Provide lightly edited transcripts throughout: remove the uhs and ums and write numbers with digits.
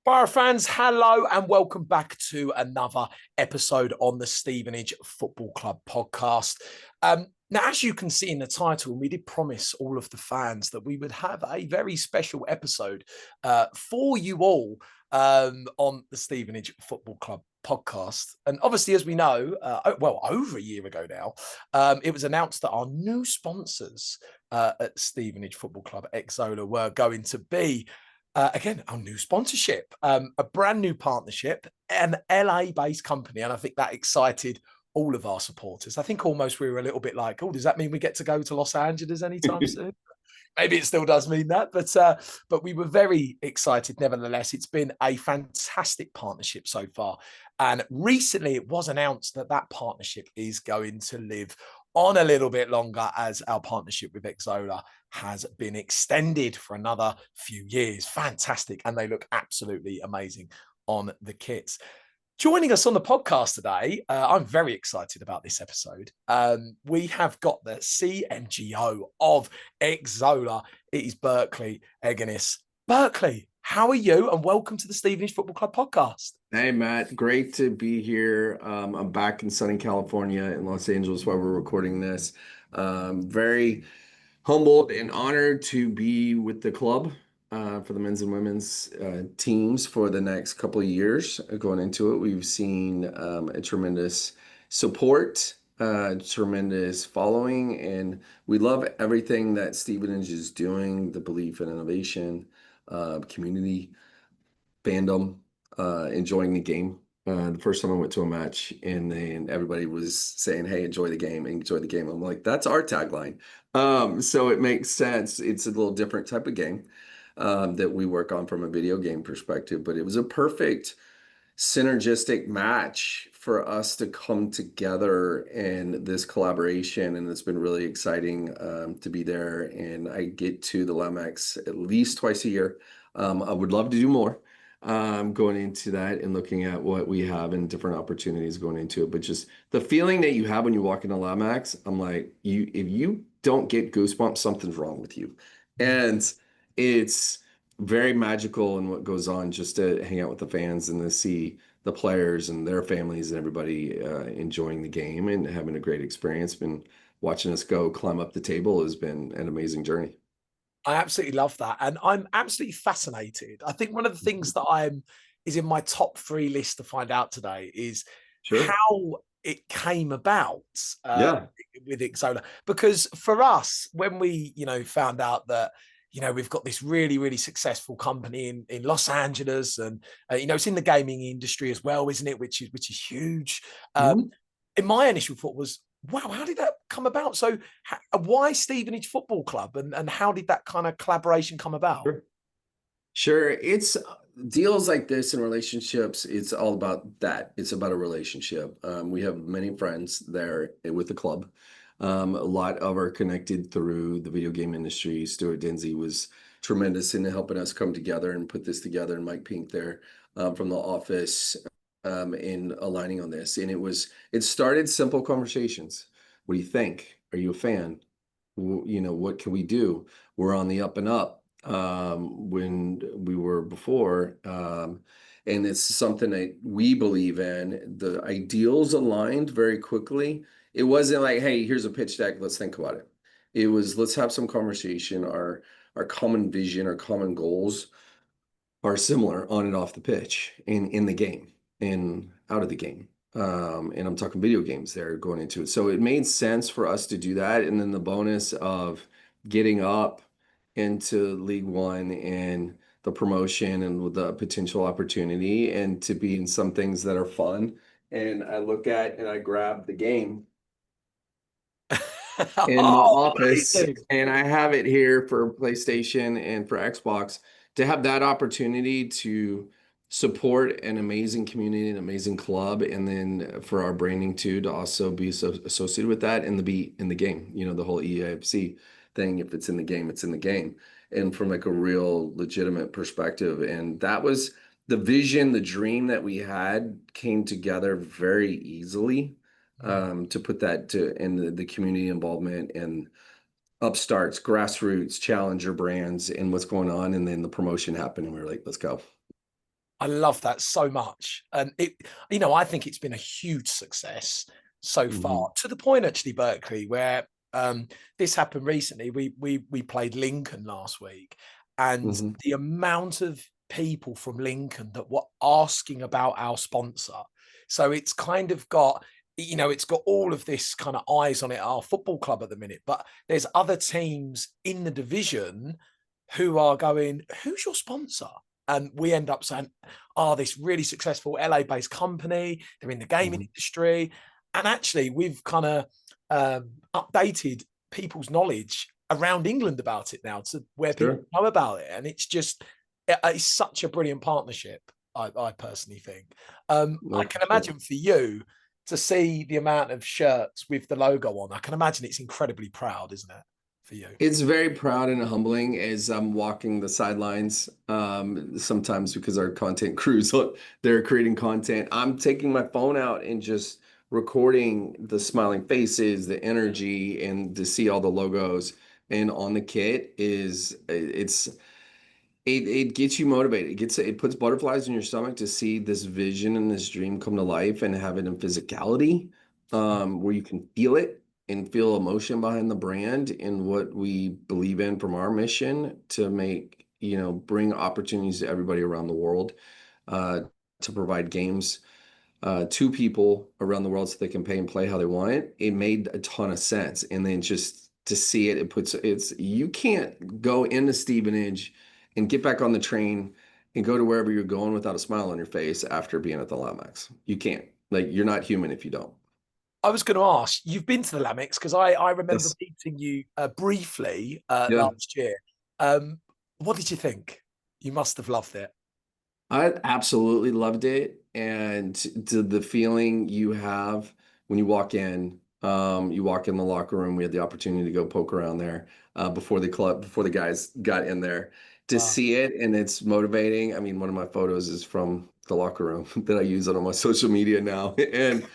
Borough fans, hello and welcome back to another episode on the Stevenage Football Club podcast. Now, as you can see in the title, we did promise all of the fans that we would have a very special episode for you all on the Stevenage Football Club podcast. And obviously, as we know, over a year ago now, it was announced that our new sponsors at Stevenage Football Club, Xsolla, were going to be again, our new sponsorship, a brand new partnership, an LA-based company. And I think that excited all of our supporters. I think almost we were a little bit like, oh, does that mean we get to go to Los Angeles anytime soon? Maybe it still does mean that, but we were very excited nevertheless. It's been a fantastic partnership so far. And recently it was announced that that partnership is going to live on a little bit longer as our partnership with Xsolla has been extended for another few years. Fantastic. And they look absolutely amazing on the kits. Joining us on the podcast today, I'm very excited about this episode. We have got the CMGO of Xsolla. It is Berkley Egenes. Berkley, how are you? And welcome to the Stevenage Football Club podcast. Hey, Matt. Great to be here. I'm back in sunny California in Los Angeles while we're recording this. Very humbled and honored to be with the club for the men's and women's teams for the next couple of years. Going into it, we've seen a tremendous support, tremendous following, and we love everything that Stevenage is doing, the belief in innovation, community, fandom, enjoying the game. The first time I went to a match and then everybody was saying, hey, enjoy the game, enjoy the game. I'm like, that's our tagline. So it makes sense. It's a little different type of game that we work on from a video game perspective, but it was a perfect synergistic match for us to come together in this collaboration. And it's been really exciting to be there. And I get to the LAMX at least twice a year. I would love to do more. Going into that and looking at what we have and different opportunities going into it. But just the feeling that you have when you walk into LAMX, I'm like, if you don't get goosebumps, something's wrong with you. And it's very magical in what goes on just to hang out with the fans and to see the players and their families and everybody enjoying the game and having a great experience. Been watching us go climb up the table has been an amazing journey. I absolutely love that. And I'm absolutely fascinated. I think one of the things that is in my top 3 list to find out today is Sure. how it came about Yeah. with Xsolla. Because for us, when we, found out that, we've got this really, really successful company in Los Angeles and, it's in the gaming industry as well, isn't it? Which is huge. Mhm. And my initial thought was, wow, how did that come about? So why Stevenage Football Club and how did that kind of collaboration come about? Sure. Sure. It's deals like this and relationships. It's all about that. It's about a relationship. We have many friends there with the club. A lot of are connected through the video game industry. Stuart Dinsey was tremendous in helping us come together and put this together. And Mike Pink there from the office in aligning on this. And it started simple conversations. What do you think? Are you a fan? What can we do? We're on the up and up when we were before. And it's something that we believe in. The ideals aligned very quickly. It wasn't like, hey, here's a pitch deck, let's think about it. It was, let's have some conversation. Our common vision, our common goals are similar on and off the pitch, in the game, and out of the game. And I'm talking video games there going into it. So it made sense for us to do that. And then the bonus of getting up into League One and the promotion and the potential opportunity and to be in some things that are fun. And I look at and I grab the game in my office Amazing. and I have it here for PlayStation and for Xbox to have that opportunity to support an amazing community, an amazing club, and then for our branding too, to also be associated with that and to be in the game, the whole EAFC thing. If it's in the game, it's in the game. And from like a real legitimate perspective. And that was the vision, the dream that we had came together very easily to put that in the community involvement and upstarts, grassroots, challenger brands, and what's going on. And then the promotion happened and we were like, let's go. I love that so much. And I think it's been a huge success so Hmm. far, to the point actually, Berkeley, where this happened recently. We played Lincoln last week, and Hmm. the amount of people from Lincoln that were asking about our sponsor. So it's kind of got, it's got all of this kind of eyes on it, our football club at the minute, but there's other teams in the division who are going, who's your sponsor? And we end up saying, oh, this really successful LA-based company, they're in the gaming Hmm. industry. And actually, we've kind of updated people's knowledge around England about it now to where people Sure. know about it. And it's such a brilliant partnership, I personally think. I No, can for sure. imagine for you to see the amount of shirts with the logo on, I can imagine it's incredibly proud, isn't it, for you? It's very proud and humbling as I'm walking the sidelines. Sometimes because our content crews, they're creating content. I'm taking my phone out and just recording the smiling faces, the energy, and to see all the logos and on the kit it gets you motivated. It puts butterflies in your stomach to see this vision and this dream come to life and have it in physicality, where you can feel it and feel emotion behind the brand and what we believe in from our mission to make, bring opportunities to everybody around the world, uh, to provide games to people around the world so they can pay and play how they want it. It made a ton of sense. And then just to see it, you can't go into Stevenage and get back on the train and go to wherever you're going without a smile on your face after being at the Lamex. You can't. Like, you're not human if you don't. I was going to ask, you've been to the Lamex because I remember Yes. meeting you briefly Yeah. last year. Um, what did you think? You must have loved it. I absolutely loved it. And the feeling you have when you walk in the locker room. We had the opportunity to go poke around there before the guys got in there to Wow. see it. And it's motivating. I mean, one of my photos is from the locker room that I use on my social media now. And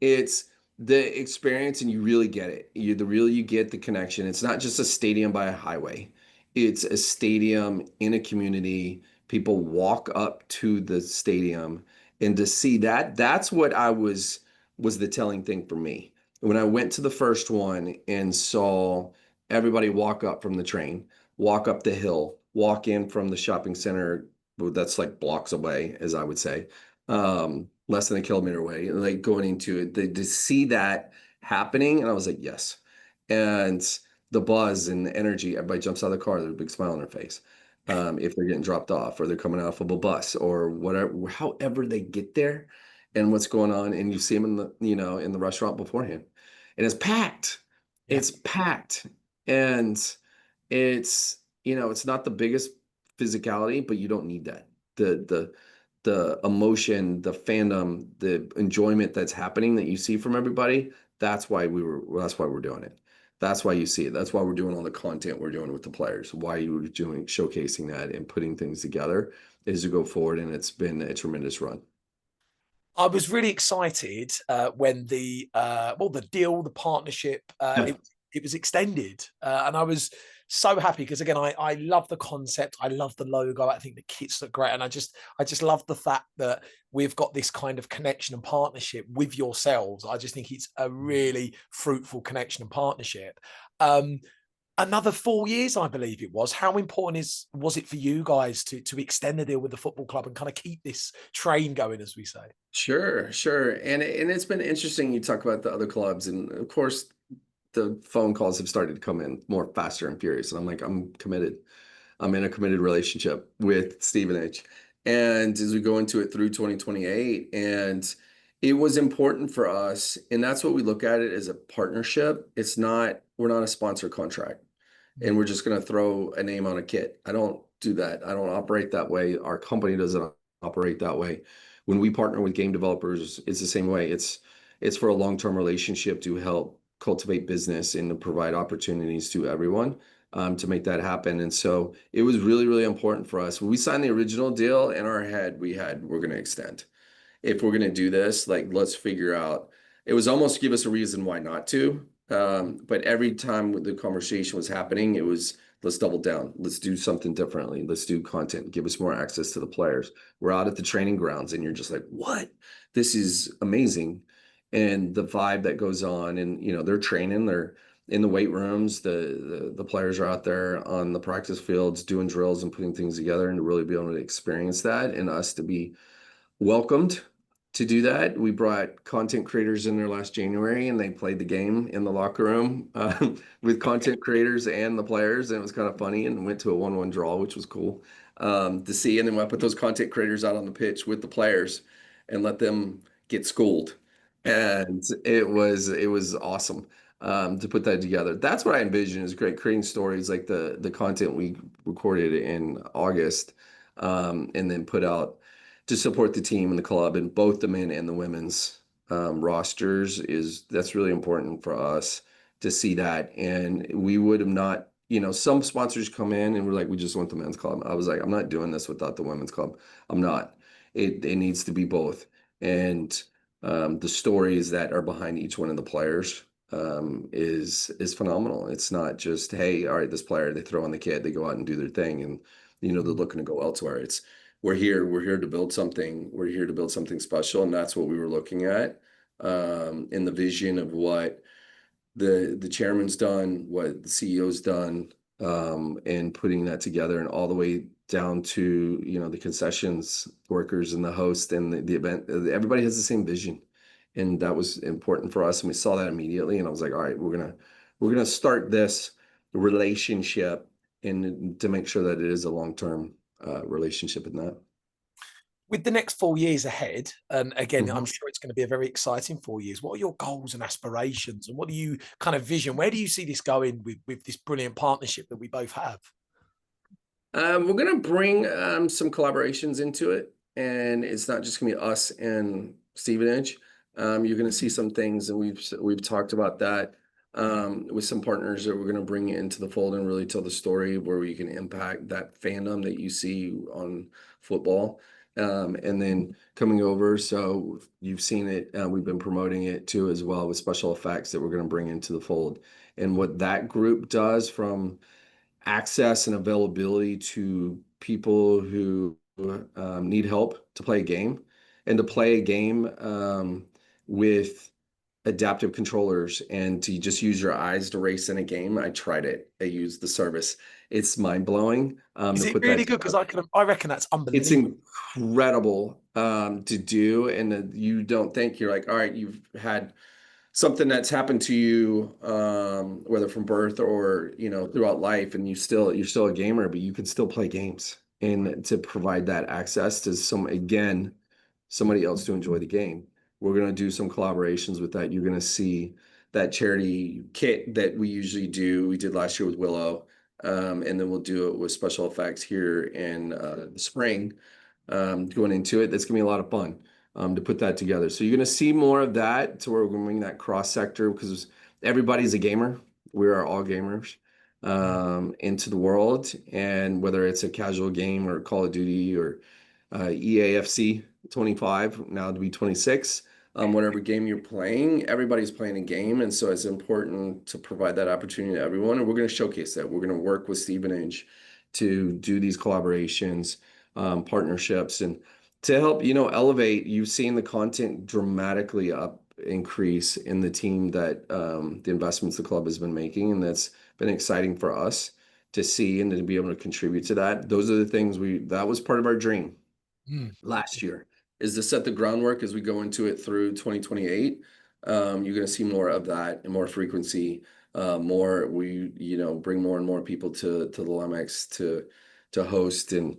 it's the experience, and you really get it. You get the connection. It's not just a stadium by a highway. It's a stadium in a community. People walk up to the stadium, and to see that's what was the telling thing for me. When I went to the first one and saw everybody walk up from the train, walk up the hill, walk in from the shopping center, that's like blocks away, as I would say, less than a kilometer away, like going into it, to see that happening, and I was like, yes. And the buzz and the energy, everybody jumps out of the car, there's a big smile on their face, if they're getting dropped off or they're coming off of a bus or whatever, however they get there and what's going on. And you see them in in the restaurant beforehand, and it's packed. Yeah. It's packed. And it's not the biggest physicality, but you don't need that. The emotion, the fandom, the enjoyment that's happening that you see from everybody, that's why we're doing it. That's why you see it. That's why we're doing all the content we're doing with the players. Why you were doing showcasing that and putting things together is to go forward, and it's been a tremendous run. I was really excited when the deal, the partnership, Yeah. it was extended, and I was so happy because again, I love the concept, I love the logo, I think the kits look great, and I just love the fact that we've got this kind of connection and partnership with yourselves. I just think it's a really fruitful connection and partnership. Um, Another 4 years, I believe it was. How important was it for you guys to extend the deal with the football club and kind of keep this train going, as we say? Sure, sure. And it's been interesting. You talk about the other clubs, and of course, the phone calls have started to come in more faster and furious. And I'm like, I'm committed. I'm in a committed relationship with Stevenage. And as we go into it through 2028, and it was important for us, and that's what we look at it as, a partnership. We're not a sponsor contract, and we're just going to throw a name on a kit. I don't do that. I don't operate that way. Our company doesn't operate that way. When we partner with game developers, it's the same way. It's for a long-term relationship to help cultivate business and to provide opportunities to everyone, to make that happen. And so it was really, really important for us. When we signed the original deal, in our head, we're going to extend. If we're going to do this, like, let's figure out. It was almost to give us a reason why not to. But every time the conversation was happening, it was Let's double down. Let's do something differently. Let's do content. Give us more access to the players. We're out at the training grounds and you're just like, what? This is amazing. And the vibe that goes on, and they're training, they're in the weight rooms, the players are out there on the practice fields doing drills and putting things together, and to really be able to experience that and us to be welcomed to do that. We brought content creators in there last January, and they played the game in the locker room with content creators and the players, and it was kind of funny, and went to a 1-1 draw, which was cool to see. And then I put those content creators out on the pitch with the players and let them get schooled, and it was awesome to put that together. That's what I envision, is great, creating stories like the content we recorded in August, and then put out to support the team and the club and both the men and the women's rosters. That's really important for us to see that. And we would have not, some sponsors come in and we're like, we just want the men's club. I was like, I'm not doing this without the women's club. I'm not. It needs to be both. And the stories that are behind each one of the players is phenomenal. It's not just, hey, all right, this player, they throw on the kit, they go out and do their thing, and they're looking to go elsewhere. We're here to build something. We're here to build something special, and that's what we were looking at in the vision of what the chairman's done, what the CEO's done, and putting that together, and all the way down to the concessions workers and the host and the event. Everybody has the same vision, and that was important for us, and we saw that immediately. And I was like, all right, we're gonna start this relationship, and to make sure that it is a long-term relationship in that. With the next 4 years ahead, and again, I'm sure it's going to be a very exciting 4 years. What are your goals and aspirations, and what do you kind of vision? Where do you see this going with this brilliant partnership that we both have? We're going to bring some collaborations into it, and it's not just going to be us and Stevenage. You're going to see some things, and we've talked about that with some partners that we're going to bring into the fold and really tell the story where we can impact that fandom that you see on football. And then coming over, so you've seen it, we've been promoting it too as well, with special effects that we're going to bring into the fold. And what that group does, from access and availability to people who need help to play a game, and to play a game with adaptive controllers, and to just use your eyes to race in a game. I tried it. I used the service. It's mind-blowing. Is it really good? Because I reckon that's unbelievable. It's incredible to do, and you don't think, you're like, all right, you've had something that's happened to you, whether from birth or throughout life, and you're still a gamer, but you can still play games, and to provide that access to somebody else to enjoy the game. We're going to do some collaborations with that. You're going to see that charity kit that we usually do. We did last year with Willow, and then we'll do it with special effects here in the spring, going into it. That's going to be a lot of fun to put that together. So you're going to see more of that, to where we're going to bring that cross sector, because everybody's a gamer. We are all gamers into the world, and whether it's a casual game or Call of Duty or EAFC 25, now to be 26, whatever game you're playing, everybody's playing a game. And so it's important to provide that opportunity to everyone. And we're going to showcase that. We're going to work with Stevenage to do these collaborations, partnerships, and to help, elevate. You've seen the content dramatically increase in the team, that the investments the club has been making. And that's been exciting for us to see, and to be able to contribute to that. Those are the things that was part of our dream last year, is to set the groundwork as we go into it through 2028. You're going to see more of that and more frequency. Bring more and more people to the Lemex to host, and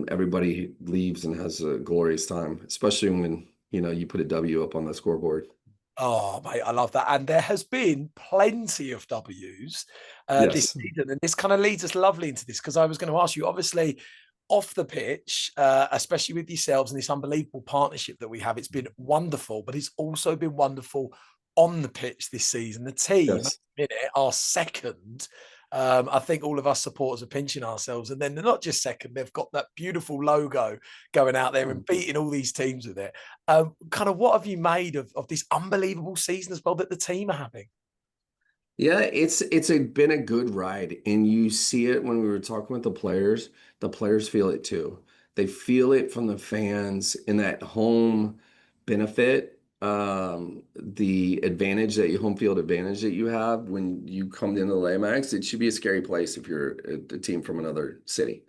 everybody leaves and has a glorious time, especially when you put a W up on the scoreboard. Oh, mate, I love that. And there has been plenty of W's this season. And this kind of leads us lovely into this, because I was going to ask you, obviously, off the pitch, especially with yourselves and this unbelievable partnership that we have, it's been wonderful, but it's also been wonderful on the pitch this season. The team are second. I think all of us supporters are pinching ourselves, and then they're not just second, they've got that beautiful logo going out there and beating all these teams with it. Kind of what have you made of this unbelievable season as well that the team are having? Yeah, been a good ride, and you see it when we were talking with the players. The players feel it too. They feel it from the fans in that home benefit, the advantage that you home field advantage that you have when you come into the Laymax. It should be a scary place if you're a team from another city,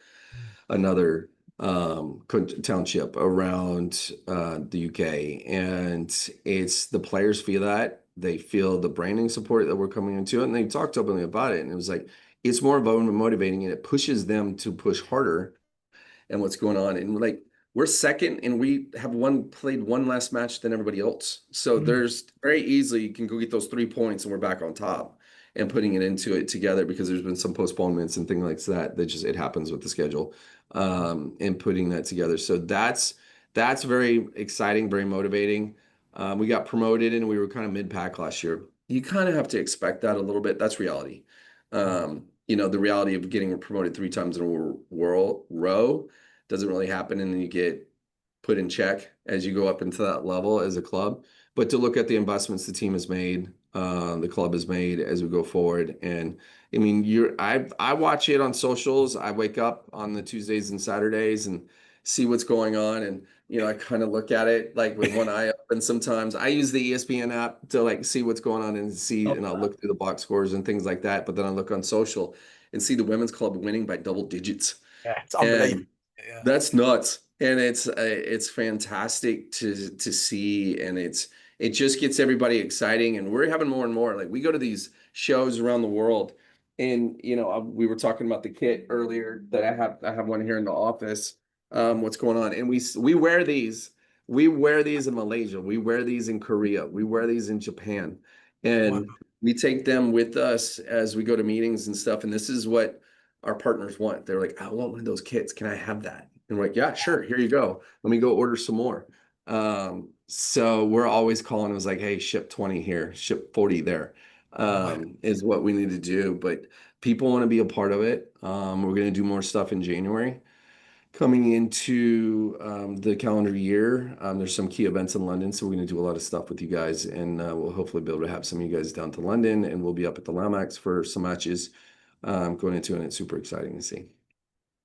another township around the UK, and it's the players feel that. They feel the branding support that we're coming into, and they talked openly about it. And it was like it's more motivating, and it pushes them to push harder and what's going on. And like we're second, and we have played one less match than everybody else. So Mm. there's very easily you can go get those 3 points, and we're back on top and putting it into it together because there's been some postponements and things like that. That just it happens with the schedule, and putting that together. So that's very exciting, very motivating. We got promoted, and we were kind of mid-pack last year. You kind of have to expect that a little bit. That's reality. The reality of getting promoted 3 times in a row doesn't really happen, and then you get put in check as you go up into that level as a club. But to look at the investments the team has made, the club has made as we go forward, and I mean, I watch it on socials. I wake up on the Tuesdays and Saturdays and see what's going on, and I kind of look at it like with one eye open. Sometimes I use the ESPN app to like see what's going on and I'll look through the box scores and things like that. But then I look on social and see the women's club winning by double digits, Yeah, it's unbelievable. and Yeah. that's nuts. And it's fantastic to see, and it just gets everybody exciting, and we're having more and more. Like we go to these shows around the world, and we were talking about the kit earlier that I have one here in the office. What's going on? And we wear these. We wear these in Malaysia. We wear these in Korea. We wear these in Japan, Wow. and we take them with us as we go to meetings and stuff. And this is what our partners want. They're like, I want one of those kits. Can I have that? And we're like, yeah, sure. Here you go. Let me go order some more. So we're always calling. It was like, hey, ship 20 here, ship 40 there, Wow. is what we need to do. But people want to be a part of it. We're going to do more stuff in January. Coming into the calendar year, there's some key events in London, so we're going to do a lot of stuff with you guys, and we'll hopefully be able to have some of you guys down to London, and we'll be up at the Lamax for some matches going into it, and it's super exciting to see.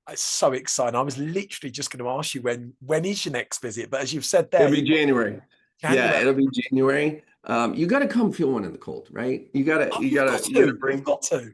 It's so exciting. I was literally just going to ask you when is your next visit, but as you've said there, It'll be January. Yeah, January. it'll be January. You got to come feel one in the cold, right? You gotta, Oh, you you've gotta, got you gotta to. You've bring. got to.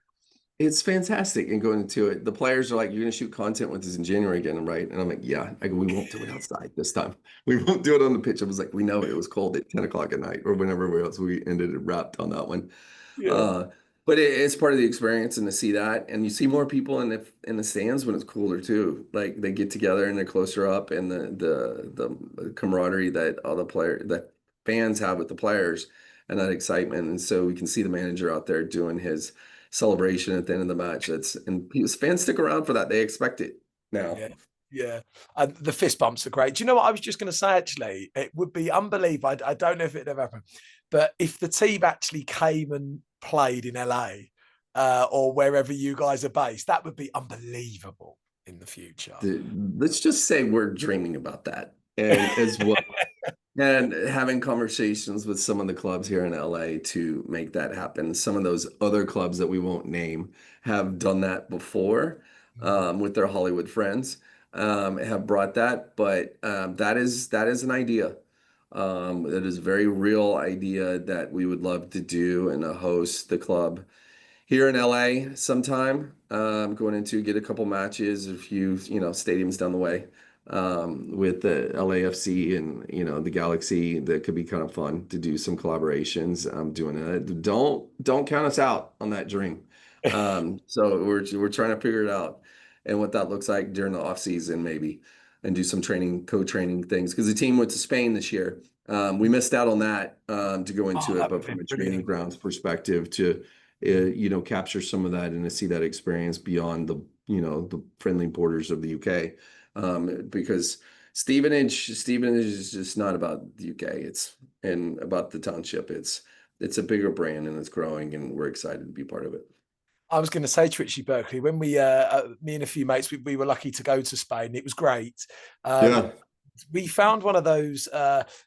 It's fantastic and going into it. The players are like, "You're gonna shoot content with us in January again, right?" And I'm like, "Yeah." I go, "We won't do it outside this time. We won't do it on the pitch." I was like, "We know it was cold at 10 o'clock at night or whenever else we ended it wrapped on that one." Yeah. Uh, but it's part of the experience, and to see that, and you see more people in the stands when it's cooler too. Like they get together and they're closer up, and the camaraderie that all the that fans have with the players, and that excitement. And so we can see the manager out there doing his celebration at the end of the match. Fans stick around for that. They expect it now. Yeah. Yeah. And the fist bumps are great. Do you know what I was just going to say? Actually, it would be unbelievable. I don't know if it ever happened, but if the team actually came and played in LA or wherever you guys are based, that would be unbelievable in the future. Let's just say we're dreaming about that as well. And having conversations with some of the clubs here in LA to make that happen. Some of those other clubs that we won't name have done that before, with their Hollywood friends, have brought that. But that is an idea. That is a very real idea that we would love to do and host the club here in LA sometime. Going into get a couple matches, a few stadiums down the way, with the LAFC and the Galaxy. That could be kind of fun to do some collaborations. I'm doing it. Don't count us out on that dream. So we're trying to figure it out and what that looks like during the off season maybe, and do some co-training things because the team went to Spain this year. We missed out on that, to go Oh, into it, that but would be from a training brilliant. grounds perspective to capture some of that and to see that experience beyond the friendly borders of the UK. Because Stevenage is just not about the UK. It's and about the township. It's a bigger brand and it's growing, and we're excited to be part of it. I was going to say to Richie Berkeley, when me and a few mates, we were lucky to go to Spain. It was great. Um, Yeah. we found one of those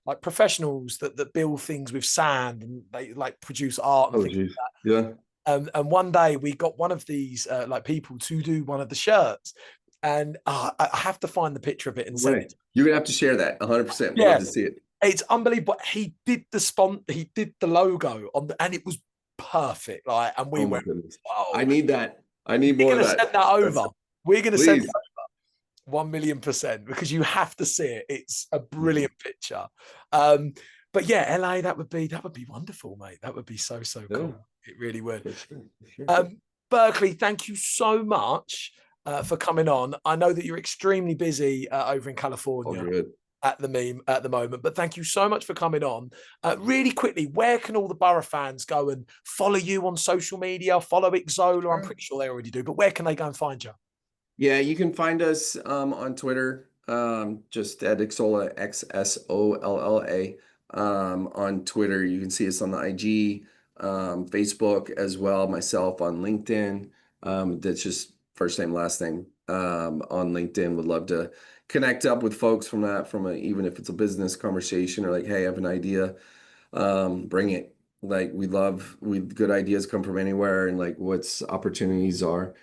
like professionals that build things with sand and they like produce art and Oh, things. geez. Yeah. And one day we got one of these like people to do one of the shirts. And I have to find the picture of it and send it. You're gonna have to share that 100%. We'd Yeah, love to see it. it's unbelievable. He did the logo on and it was perfect. Like, and we went, oh, I need that. I need more of that. Send that over. We're gonna send it over 1,000,000% because you have to see it. It's a brilliant picture. But yeah, LA, that would be wonderful, mate. That would be so cool. It really would. For sure. Berkley, thank you so much for coming on. I know that you're extremely busy over in California at the moment, but thank you so much for coming on. Really quickly, where can all the Borough fans go and follow you on social media? Follow Xsolla. Sure. I'm pretty sure they already do, but where can they go and find you? Yeah, you can find us on Twitter, just at Xsolla, Xsolla. On Twitter, you can see us on the IG, Facebook as well, myself on LinkedIn. That's just first name, last name on LinkedIn. Would love to connect up with folks from that, even if it's a business conversation or like, hey, I have an idea, bring it. Like good ideas come from anywhere, and like what's opportunities are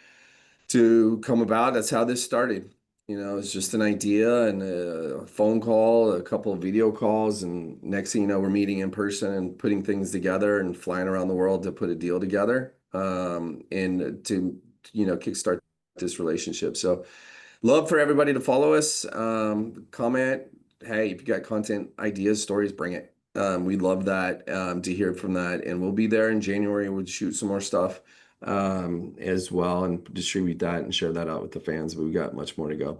to come about. That's how this started. It's just an idea and a phone call, a couple of video calls, and next thing you know, we're meeting in person and putting things together and flying around the world to put a deal together, and to kickstart this relationship. So love for everybody to follow us, comment. Hey, if you got content ideas, stories, bring it. We'd love that, to hear from that, and we'll be there in January. We'll shoot some more stuff as well and distribute that and share that out with the fans, but we got much more to go.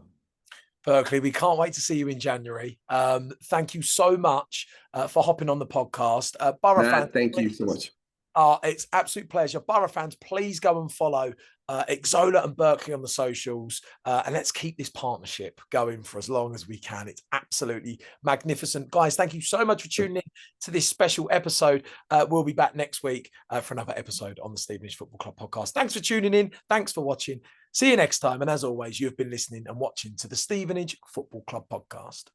Berkley, we can't wait to see you in January. Thank you so much for hopping on the podcast. Borough fans, thank you so much. It's absolute pleasure. Borough fans, please go and follow Xsolla and Berkley on the socials, and let's keep this partnership going for as long as we can. It's absolutely magnificent. Guys, thank you so much for tuning in to this special episode. We'll be back next week for another episode on the Stevenage Football Club podcast. Thanks for tuning in. Thanks for watching. See you next time. And as always, you have been listening and watching to the Stevenage Football Club podcast.